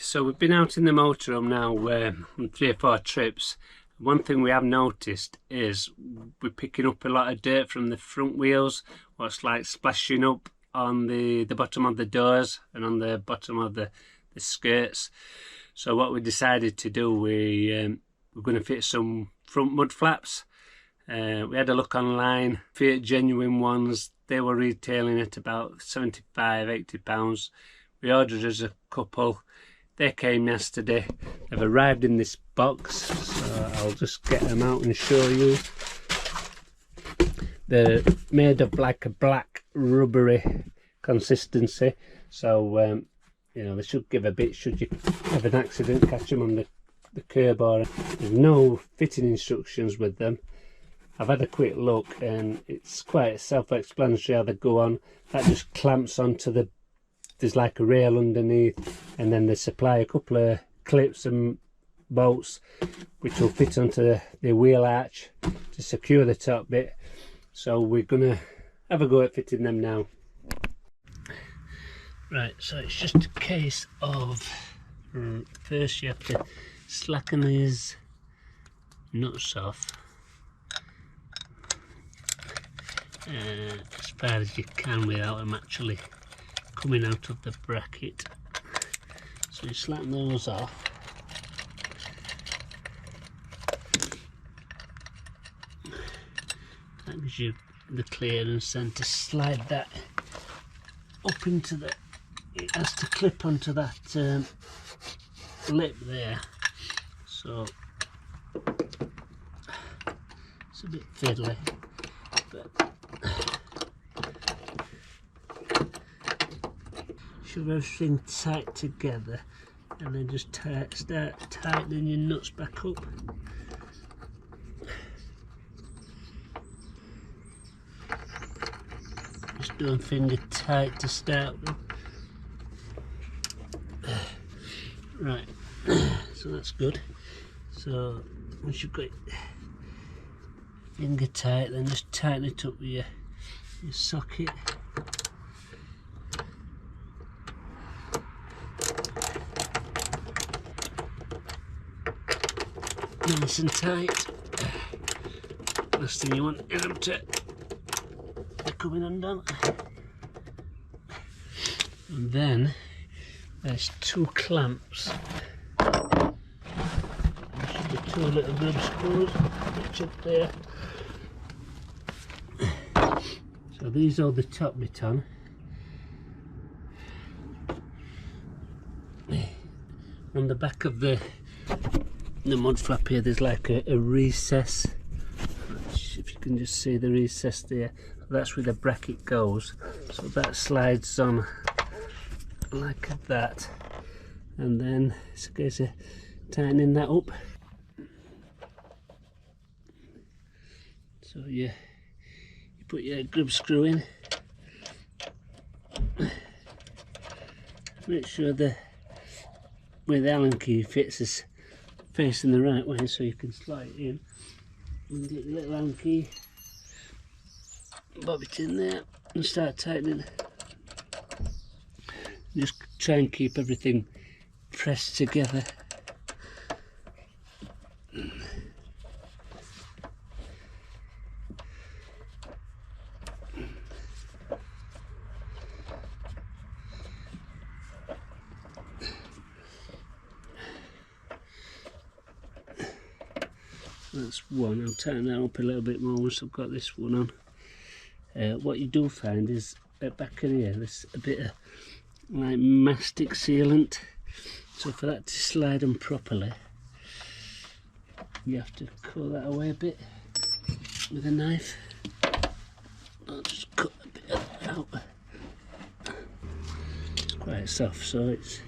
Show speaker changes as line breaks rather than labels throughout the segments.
So we've been out in the motorhome now on 3 or 4 trips. One thing we have noticed is we're picking up a lot of dirt from the front wheels, what's like splashing up on the bottom of the doors and on the bottom of the skirts. So what we decided to do, we're going to fit some front mud flaps. We had a look online, Fiat genuine ones, they were retailing at about £75–80. We ordered us a couple. They came yesterday. They've arrived in this box, so I'll just get them out and show you. They're made of like a black rubbery consistency, so you know, they should give a bit should you have an accident, catch them on the curb. Or there's no fitting instructions with them. I've had a quick look and it's quite self-explanatory how they go on. That just clamps onto there's like a rail underneath, and then they supply a couple of clips and bolts which will fit onto the wheel arch to secure the top bit. So we're gonna have a go at fitting them now. Right, so it's just a case of first you have to slacken these nuts off as far as you can without them actually coming out of the bracket. So you slacken those off. That gives you the clearance then to slide that up into the, it has to clip onto that lip there, so it's a bit fiddly, but shove everything tight together and then just start tightening your nuts back up. Just doing finger tight to start with. Right, so that's good. So once you've got it finger tight, then just tighten it up with your socket. Nice and tight. Last thing you want is them to be coming undone. And then there's 2 clamps. There should be 2 little grub screws which up there. So these hold the top bit on. On the back of the mud flap here, there's like a recess. If you can just see the recess there, that's where the bracket goes. So that slides on like that, and then it's a case of tightening that up. So you put your grub screw in, make sure where the Allen key fits is facing the right way, so you can slide it in and get your little Allen key, bob it in there and start tightening. Just try and keep everything pressed together. That's one. I'll tighten that up a little bit more once I've got this one on. What you do find is at back in here there's a bit of like mastic sealant, so for that to slide on properly you have to cut that away a bit with a knife. I'll just cut a bit of that out. It's quite soft, so it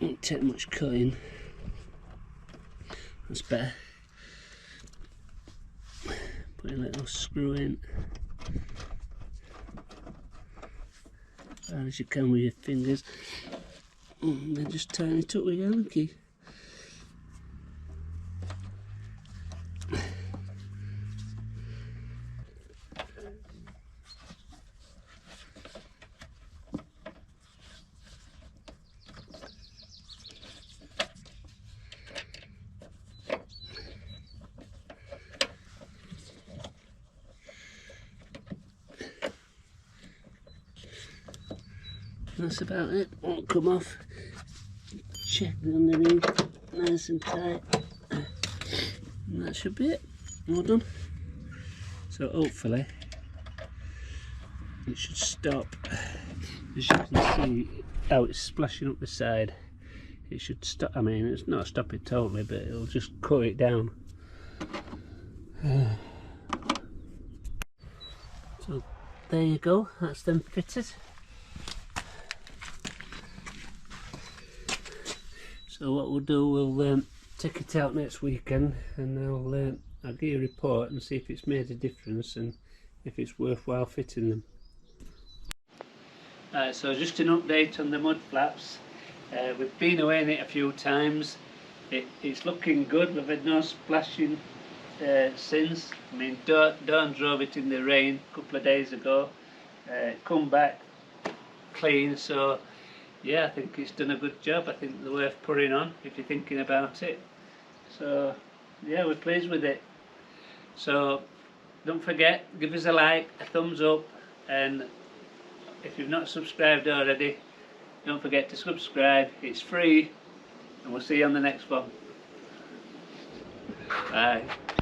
won't take much cutting. That's better. Put a little screw in as far as you can with your fingers, and then just tighten it up with your Allen key. That's about it. Won't come off. Check the underneath, nice and tight. And that should be it. All done. So hopefully it should stop. As you can see how it's splashing up the side. It should stop. I mean, it's not stop it totally, but it'll just cut it down. So there you go, that's them fitted. So what we'll do, we'll take it out next weekend, and I'll give you a report and see if it's made a difference and if it's worthwhile fitting them. So just an update on the mud flaps. We've been away in it a few times. It's looking good. We've had no splashing since. I mean, Dawn drove it in the rain a couple of days ago. Come back clean, so yeah, I think it's done a good job. I think they're worth putting on if you're thinking about it. So yeah, we're pleased with it. So don't forget, give us a like, a thumbs up, and if you've not subscribed already, don't forget to subscribe. It's free, and we'll see you on the next one. Bye.